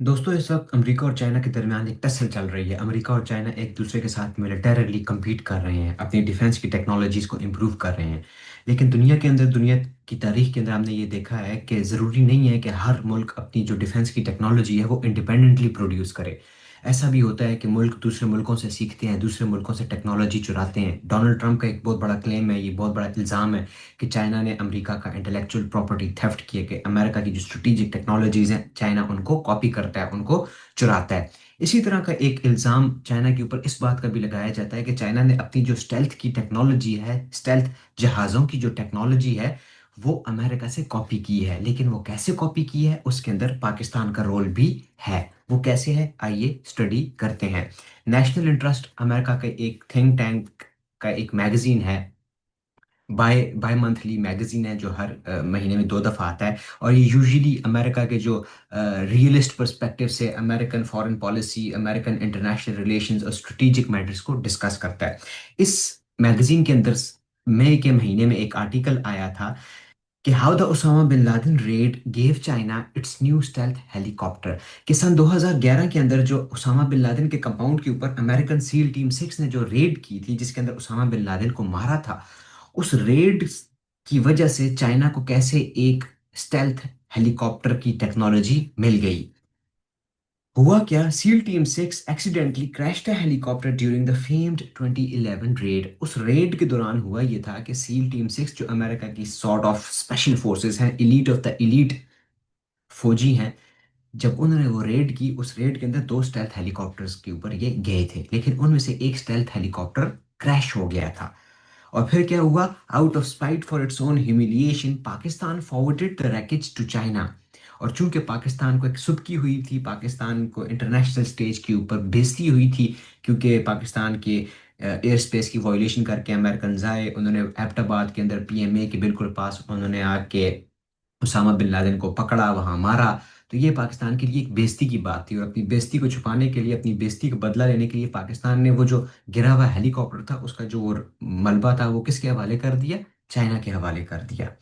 दोस्तों, इस वक्त अमेरिका और चाइना के दरमियान एक टसल चल रही है। अमेरिका और चाइना एक दूसरे के साथ मिलिटरीली compete कर रहे हैं, अपनी डिफेंस की टेक्नोलॉजीज को इम्प्रूव कर रहे हैं। लेकिन दुनिया की तारीख के अंदर हमने ये देखा है कि ज़रूरी नहीं है कि हर मुल्क अपनी जो डिफेंस की टेक्नोलॉजी है वो इंडिपेंडेंटली प्रोड्यूस करे। ऐसा भी होता है कि मुल्क दूसरे मुल्कों से सीखते हैं, दूसरे मुल्कों से टेक्नोलॉजी चुराते हैं। डोनाल्ड ट्रंप का एक बहुत बड़ा क्लेम है, ये बहुत बड़ा इल्ज़ाम है कि चाइना ने अमेरिका का इंटेलेक्चुअल प्रॉपर्टी थेफ्ट किया, कि अमेरिका की जो स्ट्रेटेजिक टेक्नोलॉजीज हैं चाइना उनको कॉपी करता है, उनको चुराता है। इसी तरह का एक इल्ज़ाम चाइना के ऊपर इस बात का भी लगाया जाता है कि चाइना ने अपनी जो स्टेल्थ की टेक्नोलॉजी है, स्टेल्थ जहाज़ों की जो टेक्नोलॉजी है, वो अमेरिका से कॉपी की है। लेकिन वो कैसे कॉपी की है, उसके अंदर पाकिस्तान का रोल भी है। वो कैसे है, आइए स्टडी करते हैं। नेशनल इंटरेस्ट अमेरिका का एक थिंक टैंक का एक मैगजीन है, बाय बाय मंथली मैगजीन है, जो हर महीने में 2 दफ़ा आता है। और ये यूजुअली अमेरिका के जो रियलिस्ट पर्सपेक्टिव से American foreign policy, American international relations और स्ट्रेटेजिक मैटर्स को डिस्कस करता है। इस मैगजीन के अंदर मई के महीने में एक आर्टिकल आया था कि how the Osama bin Laden raid gave China its new stealth helicopter. कि सन 2011 के अंदर जो उसामा बिन लादेन के कंपाउंड के ऊपर अमेरिकन सील टीम 6 ने जो रेड की थी, जिसके अंदर उसामा बिन लादेन को मारा था, उस रेड की वजह से चाइना को कैसे एक स्टेल्थ हेलीकॉप्टर की टेक्नोलॉजी मिल गई। हुआ क्या, seal team 6 accidentally crash the helicopter during the famed 2011 red. उस रेड के दौरान हुआ ये था कि सील टीम 6, जो अमेरिका की सॉर्ट ऑफ स्पेशल फोर्सेस हैं, इलीट ऑफ द इलीट फौजी हैं, जब उन्होंने वो रेड की, उस रेड के अंदर 2 स्टेल्थ हेलीकॉप्टर्स के ऊपर ये गए थे, लेकिन उनमें से एक स्टेल्थ हेलीकॉप्टर क्रैश हो गया था। और फिर क्या हुआ, out of spite for its own humiliation Pakistan forwarded the wreckage to China. और चूंकि पाकिस्तान को एक सुबकी हुई थी, पाकिस्तान को इंटरनेशनल स्टेज के ऊपर बेइज्जती हुई थी, क्योंकि पाकिस्तान के एयर स्पेस की वायलेशन करके अमेरिकन आए, उन्होंने एबटाबाद के अंदर पीएमए के बिल्कुल पास उन्होंने आके उसामा बिन लादेन को पकड़ा, वहां मारा। तो ये पाकिस्तान के लिए एक बेइज्जती की बात थी, और अपनी बेइज्जती को छुपाने के लिए, अपनी बेइज्जती का बदला लेने के लिए, पाकिस्तान ने वो जो गिरा हुआ हेलीकॉप्टर था, उसका जो वो मलबा था, वो किसके हवाले कर दिया, चाइना के हवाले कर दिया।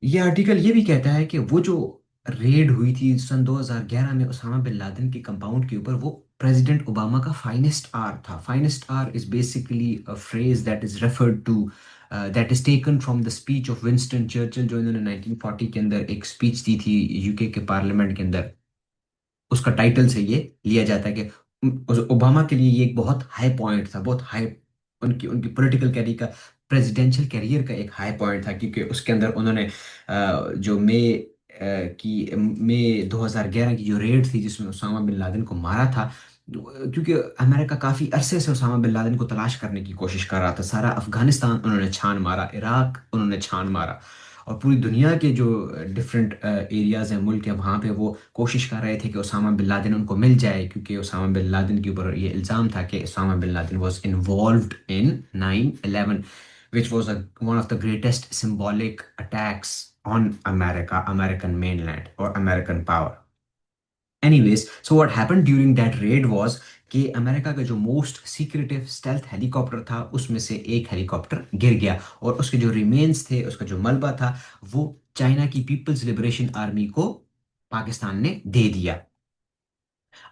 ये आर्टिकल ये भी कहता है कि वो जो रेड हुई थी सन 2011 में उसामा बिन लादेन के कंपाउंड के ऊपर, वो प्रेसिडेंट ओबामा का फाइनेस्ट आर था। Finest hour is basically a phrase that is referred to, that is taken from the speech of Winston Churchill, जो इन्होंने 1940 के अंदर एक स्पीच दी थी यूके के पार्लियामेंट के अंदर। उसका टाइटल से ये लिया जाता है कि ओबामा के लिए ये एक बहुत हाई पॉइंट था, बहुत हाई, उनकी उनकी पॉलिटिकल कैरियर का, प्रेसिडेंशियल कैरियर का एक हाई पॉइंट था, क्योंकि उसके अंदर उन्होंने जो मई 2011 की जो रेड थी, जिसमें उसामा बिन लादेन को मारा था, क्योंकि अमेरिका काफ़ी अरसे से उसामा बिन लादेन को तलाश करने की कोशिश कर रहा था। सारा अफगानिस्तान उन्होंने छान मारा, इराक उन्होंने छान मारा, और पूरी दुनिया के जो डिफरेंट एरियाज हैं, मुल्क हैं, वहाँ पे वो कोशिश कर रहे थे कि उसामा बिन लादेन उनको मिल जाए, क्योंकि उसामा बिन लादेन के ऊपर ये इल्ज़ाम था कि Usama bin Laden was involved in 9/11, which was one of the greatest symbolic attacks on America, American mainland, or American power. Anyways, so what happened during that raid was कि America का जो most secretive stealth helicopter था, उसमें से एक helicopter गिर गया, और उसके जो रिमेन्स थे, उसका जो मलबा था, वो चाइना की पीपल्स लिबरेशन आर्मी को पाकिस्तान ने दे दिया।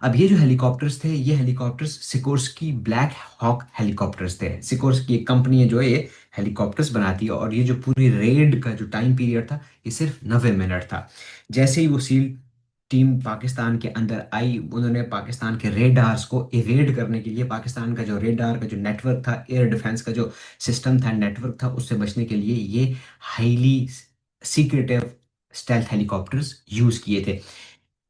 अब ये जो हेलीकॉप्टर्स थे, ये helicopters Sikorsky Black Hawk helicopters थे। सिकोर्स्की एक कंपनी है जो ये हेलीकॉप्टर्स बनाती है, और ये जो पूरी रेड का जो टाइम पीरियड था, ये सिर्फ 90 मिनट था। जैसे ही वो सील टीम पाकिस्तान के अंदर आई, उन्होंने पाकिस्तान के रेडार्स को इवेड करने के लिए, पाकिस्तान का जो रेडार का जो नेटवर्क था, एयर डिफेंस का जो सिस्टम था, नेटवर्क था, उससे बचने के लिए ये highly secretive stealth helicopters use किए थे।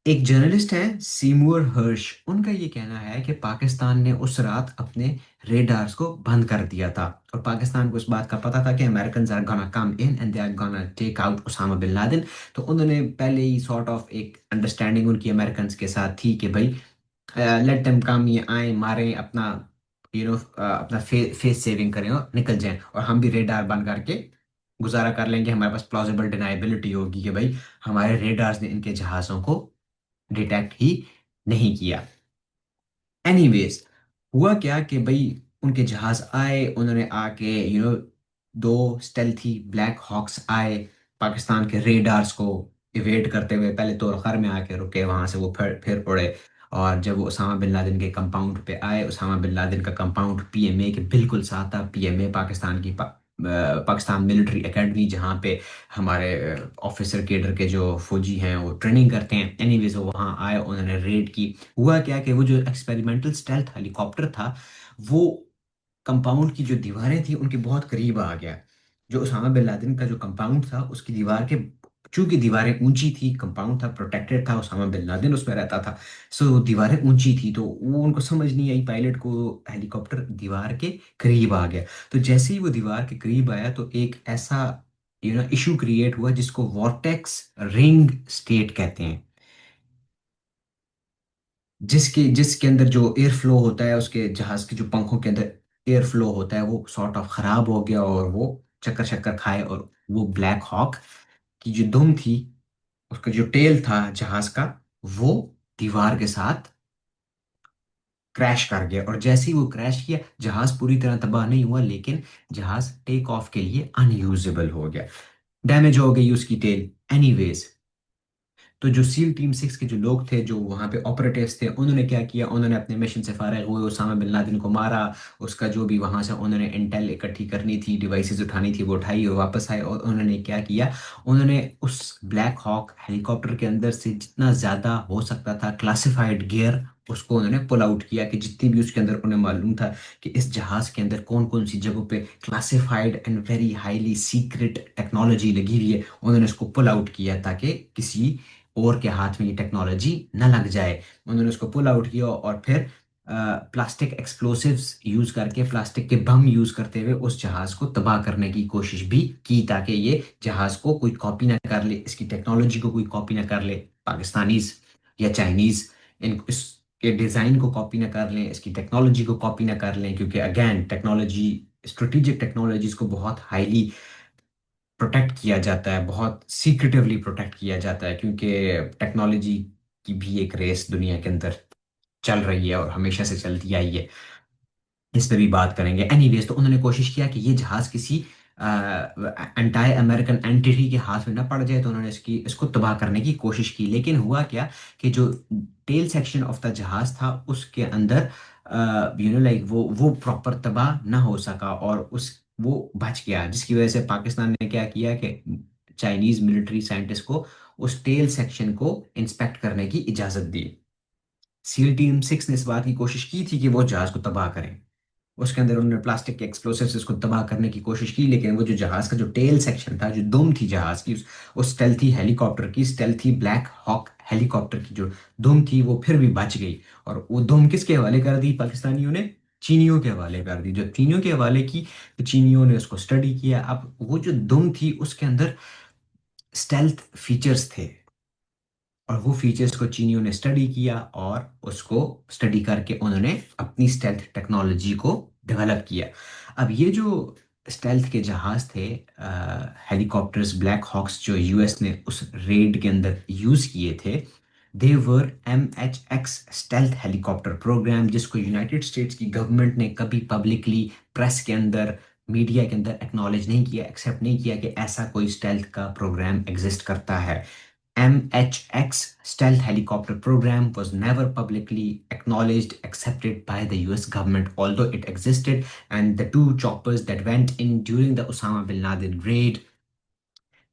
एक जर्नलिस्ट है सीमूर हर्श, उनका ये कहना है कि पाकिस्तान ने उस रात अपने रेडार्स को बंद कर दिया था, और पाकिस्तान को इस बात का पता था कि American are gonna come in and they are gonna take out Usama bin Laden. तो उन्होंने पहले ही सॉर्ट ऑफ एक अंडरस्टैंडिंग उनकी अमेरिकन के साथ थी कि भाई, लेट देम कम, ये आए, मारें, अपना अपना फेस सेविंग करें और निकल जाएं, और हम भी रेडार बंद करके गुजारा कर लेंगे। हमारे पास प्लॉजिबल डिनाइबिलिटी होगी कि भाई हमारे रेडार्स ने इनके जहाज़ों को डिटेक्ट ही नहीं किया। एनीवेज, हुआ क्या कि भाई, उनके जहाज आए, उन्होंने आके दो स्टेल्थी ब्लैक हॉक्स आए, पाकिस्तान के रेडार्स को इवेट करते हुए पहले तो घर में आके रुके, वहां से वो फिर उड़े। और जब वो उसामा बिन लादेन के कंपाउंड पे आए, उसामा बिन लादेन का कंपाउंड पीएमए के बिल्कुल साथ था। पीएमए पाकिस्तान की पाकिस्तान मिलिट्री एकेडमी, जहाँ पे हमारे ऑफिसर केडर के जो फौजी हैं वो ट्रेनिंग करते हैं। एनीवेज वो वहाँ आए, उन्होंने रेड की। हुआ क्या कि वो जो एक्सपेरिमेंटल स्टेल्थ हेलीकॉप्टर था, वो कंपाउंड की जो दीवारें थी उनके बहुत करीब आ गया। जो उसामा बिन लादेन का जो कंपाउंड था उसकी दीवार के, चूंकि दीवारें ऊंची थी, कंपाउंड था, प्रोटेक्टेड था, उसामा बिन लादेन उसमें रहता था। सो दीवारें ऊंची थी तो वो उनको समझ नहीं आई, पायलट को, हेलीकॉप्टर दीवार के करीब आ गया। तो जैसे ही वो दीवार के करीब आया तो एक ऐसा इशू क्रिएट हुआ जिसको वॉर्टेक्स रिंग स्टेट कहते हैं। जिसके अंदर जो एयर फ्लो होता है, उसके जहाज के जो पंखों के अंदर एयर फ्लो होता है, वो सॉर्ट ऑफ खराब हो गया और वो चक्कर चक्कर खाए। और वो ब्लैक हॉक की जो दुम थी, उसका जो टेल था जहाज का, वो दीवार के साथ क्रैश कर गया। और जैसे ही वो क्रैश किया, जहाज पूरी तरह तबाह नहीं हुआ, लेकिन जहाज टेक ऑफ के लिए अनयूजेबल हो गया, डैमेज हो गई उसकी टेल। एनीवेज, तो जो सील टीम 6 के जो लोग थे, जो वहां पे ऑपरेटिव्स थे, उन्होंने क्या किया, उन्होंने अपने मिशन से फारिग हुए उसामा बिन लादेन को मारा। उसका जो भी वहां से उन्होंने इंटेल इकट्ठी करनी थी, डिवाइसेस उठानी थी, वो उठाई और वापस आए। और उन्होंने क्या किया, उन्होंने उस ब्लैक हॉक हेलीकॉप्टर के अंदर से जितना ज्यादा हो सकता था क्लासिफाइड गियर, उसको उन्होंने पुल आउट किया। कि जितनी भी उसके अंदर उन्हें मालूम था कि इस जहाज के अंदर कौन कौन सी जगहों पे classified and very highly secret technology लगी हुई है, उन्होंने उसको पुल आउट किया ताकि किसी और के हाथ में ये टेक्नोलॉजी न लग जाए। उन्होंने उसको पुल आउट किया और फिर प्लास्टिक एक्सप्लोसिव्स यूज करके, प्लास्टिक के बम यूज करते हुए उस जहाज को तबाह करने की कोशिश भी की, ताकि ये जहाज को कोई कॉपी ना कर ले, इसकी टेक्नोलॉजी को कोई कॉपी ना कर ले, पाकिस्तानीज या चाइनीज इन इसके डिजाइन को कॉपी ना कर लें, इसकी टेक्नोलॉजी को कॉपी ना कर लें। क्योंकि अगेन टेक्नोलॉजी, स्ट्रेटेजिक टेक्नोलॉजीज को बहुत हाईली प्रोटेक्ट किया जाता है, बहुत सीक्रेटिवली प्रोटेक्ट किया जाता है, क्योंकि टेक्नोलॉजी की भी एक रेस दुनिया के अंदर चल रही है और हमेशा से चलती आई है। इस पे भी बात करेंगे। एनीवेज, तो उन्होंने कोशिश किया कि ये जहाज किसी एंटाई अमेरिकन एंटिटी के हाथ में न पड़ जाए, तो उन्होंने इसको तबाह करने की कोशिश की। लेकिन हुआ क्या कि जो टेल सेक्शन ऑफ द जहाज था उसके अंदर लाइक वो प्रॉपर तबाह ना हो सका, और उस वो बच गया, जिसकी वजह से पाकिस्तान ने क्या किया कि चाइनीज मिलिट्री साइंटिस्ट को उस टेल सेक्शन को इंस्पेक्ट करने की इजाजत दी। सील टीम 6 ने इस बात की कोशिश की थी कि वो जहाज को तबाह करें। उसके अंदर उन्होंने प्लास्टिक के एक्सप्लोसिव से उसको तबाह करने की कोशिश की, लेकिन वो जो जहाज का जो टेल सेक्शन था, जो दुम थी जहाज की, उस स्टेल्थी हेलीकॉप्टर की, स्टेल्थी ब्लैक हॉक हेलीकॉप्टर की जो दुम थी, वो फिर भी बच गई। और वो दुम किसके हवाले कर दी पाकिस्तानियों ने? चीनियों के हवाले कर दी। जो चीनियों के हवाले की, तो चीनियों ने उसको स्टडी किया। अब वो जो दुम थी उसके अंदर स्टेल्थ फीचर्स थे, और वो फीचर्स को चीनियों ने स्टडी किया, और उसको स्टडी करके उन्होंने अपनी स्टेल्थ टेक्नोलॉजी को डेवलप किया। अब ये जो स्टेल्थ के जहाज थे, हेलीकॉप्टर्स ब्लैक हॉक्स, जो यूएस ने उस रेड के अंदर यूज किए थे, दे वर MH-X स्टेल्थ हेलीकॉप्टर प्रोग्राम, जिसको यूनाइटेड स्टेट्स की गवर्नमेंट ने कभी पब्लिकली प्रेस के अंदर, मीडिया के अंदर एक्नॉलेज नहीं किया, एक्सेप्ट नहीं किया कि ऐसा कोई स्टेल्थ का प्रोग्राम एग्जिस्ट करता है। MH-X stealth helicopter program was never publicly acknowledged, accepted by the US government, although it existed. And the two choppers that went in during the Osama bin Laden raid,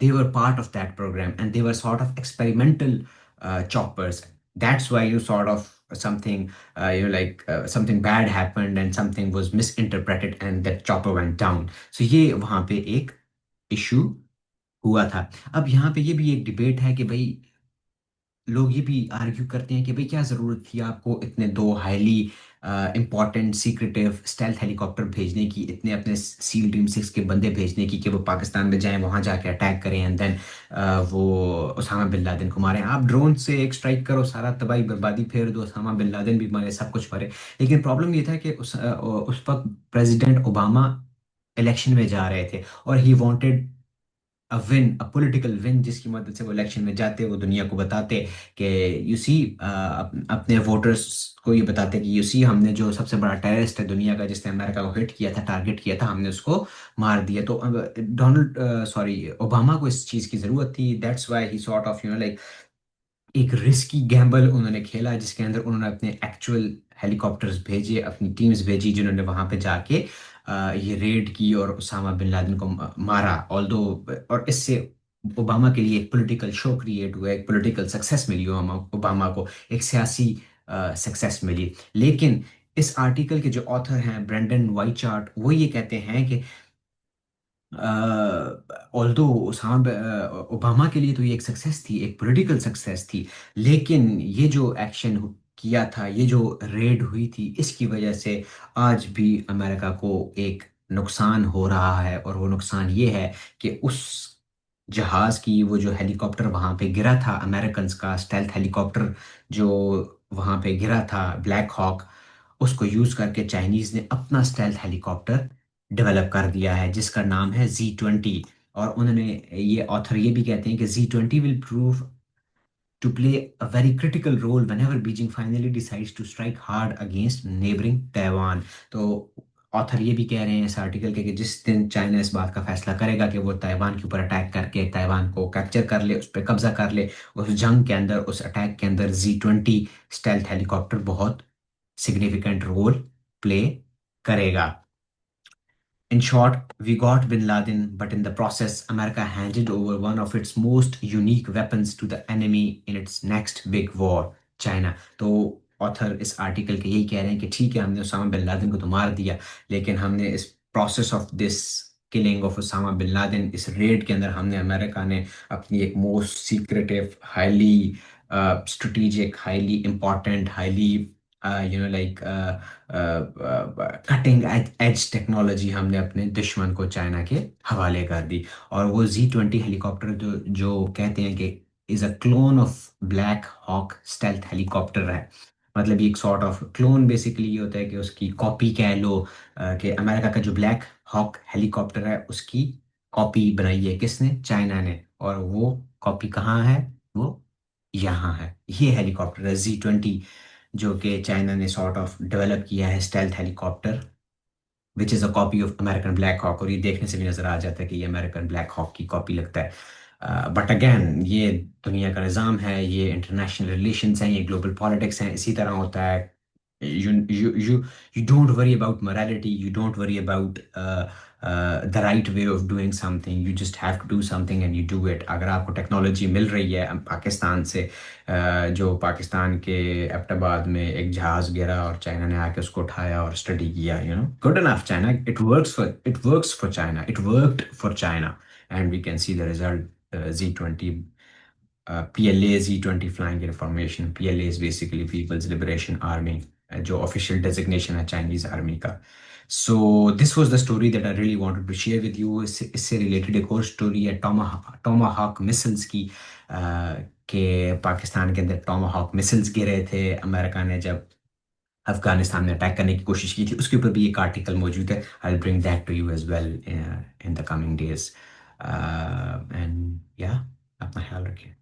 they were part of that program, and they were sort of experimental choppers. That's why you sort of something, something bad happened and something was misinterpreted, and that chopper went down. So ये वहाँ पे एक issue हुआ था। अब यहाँ पे ये भी एक डिबेट है कि भाई, लोग ये भी आर्ग्यू करते हैं कि भाई क्या ज़रूरत थी आपको इतने दो highly important secretive stealth helicopter भेजने की, इतने अपने सील टीम 6 के बंदे भेजने की, कि वो पाकिस्तान में जाएं, वहां जाके अटैक करें, एंड देन वो उसामा बिन लादेन को मारें। आप ड्रोन से एक स्ट्राइक करो, सारा तबाही बर्बादी फेर दो, उसामा बिन लादेन भी मारे, सब कुछ मारे। लेकिन प्रॉब्लम ये था कि उस वक्त प्रेसिडेंट ओबामा इलेक्शन में जा रहे थे, और he wanted a win, a political win, जिसकी मदद से वो इलेक्शन में जाते, वो दुनिया को बताते कि यू सी, अपने वोटर्स को ये बताते कि यू सी, हमने जो सबसे बड़ा टेररिस्ट है दुनिया का, जिसने अमेरिका को हिट किया था, टारगेट किया था, हमने उसको मार दिया। तो डोनाल्ड, सॉरी, ओबामा को इस चीज़ की ज़रूरत थी। That's why he sort of like एक रिस्की गैम्बल उन्होंने खेला, जिसके अंदर उन्होंने अपने एक्चुअल हेलीकॉप्टर्स भेजे, अपनी टीम्स भेजी, जिन्होंने वहां पे जाके ये रेड की और उसामा बिन लादेन को मारा। ऑल्दो, और इससे ओबामा के लिए एक पॉलिटिकल शो क्रिएट हुआ, एक पॉलिटिकल सक्सेस मिली ओबामा ओबामा को, एक सियासी सक्सेस मिली। लेकिन इस आर्टिकल के जो ऑथर हैं ब्रेंडन वाइचार्ट, वो ये कहते हैं कि ऑल्दो ओबामा के लिए तो ये एक सक्सेस थी, एक पॉलिटिकल सक्सेस थी, लेकिन ये जो एक्शन किया था, ये जो रेड हुई थी, इसकी वजह से आज भी अमेरिका को एक नुकसान हो रहा है। और वो नुकसान ये है कि उस जहाज की, वो जो हेलीकॉप्टर वहां पे गिरा था, अमेरिकन का स्टेल्थ हेलीकॉप्टर जो वहां पे गिरा था, ब्लैक हॉक, उसको यूज करके चाइनीज ने अपना स्टेल्थ हेलीकॉप्टर डेवलप कर दिया है, जिसका नाम है Z-20। और उन्होंने, ये ऑथर ये भी कहते हैं कि Z-20 will prove to play a very critical role whenever Beijing finally decides to strike hard against neighboring Taiwan। तो ऑथर ये भी कह रहे हैं इस आर्टिकल के कि जिस दिन चाइना इस बात का फैसला करेगा कि वो ताइवान के ऊपर अटैक करके ताइवान को कैप्चर कर ले, उस पर कब्जा कर ले, उस जंग के अंदर, उस अटैक के अंदर Z-20 स्टेल्थ हेलीकॉप्टर बहुत सिग्निफिकेंट रोल प्ले करेगा। In short, we got Bin Laden, but in the process, America handed over one of its most unique weapons to the enemy in its next big war, China। तो author इस article के यही कह रहे हैं कि ठीक है, हमने उसामा बिन लादेन को तो मार दिया, लेकिन हमने इस process of this killing of Usama bin Laden, इस रेड के अंदर, हमने, अमेरिका ने अपनी एक most secretive, highly strategic, highly important, highly like cutting edge technology हमने अपने दुश्मन को, चाइना के हवाले कर दी। और वो Z-20 हेलीकॉप्टर जो जो कहते हैं कि is a clone of Black Hawk stealth helicopter है। मतलब ये एक सॉर्ट ऑफ क्लोन, बेसिकली ये होता है कि उसकी कॉपी कह लो, कि अमेरिका का जो ब्लैक हॉक हेलीकॉप्टर है, उसकी कॉपी बनाई है किसने? चाइना ने। और वो कॉपी कहाँ है? वो यहाँ है। ये हेलीकॉप्टर है Z-20, जो कि चाइना ने सॉर्ट ऑफ डेवलप किया है, stealth helicopter, which is a copy of American Black Hawk. और ये देखने से भी नज़र आ जाता है कि ये अमेरिकन ब्लैक हॉक की कॉपी लगता है। बट अगेन, ये दुनिया का निज़ाम है, ये इंटरनेशनल रिलेशंस हैं, ये ग्लोबल पॉलिटिक्स हैं, इसी तरह होता है। You don't worry about morality, you don't worry about the right way of doing something, you just have to do something and you do it। अगर आपको टेक्नोलॉजी मिल रही है पाकिस्तान से, जो पाकिस्तान के एबटाबाद में एक जहाज गिरा और चाइना ने आके उसको उठाया और स्टडी किया, good enough China, it works for China, it worked for China, and we can see the result. Z-20, PLA, Z-20 flying information. PLA is basically People's Liberation Army, जो ऑफिशियल डेजिग्नेशन है Chinese army का। So this was the story that I really wanted to share with you. इससे related एक और story है Tomahawk missiles की, कि पाकिस्तान के अंदर टोमाहॉक मिसाइल्स गिरे थे, अमेरिका ने जब अफगानिस्तान में अटैक करने की कोशिश की थी, उसके ऊपर भी एक आर्टिकल मौजूद है। I will bring that to you as well in the coming days. And yeah, अपना ख्याल रखें।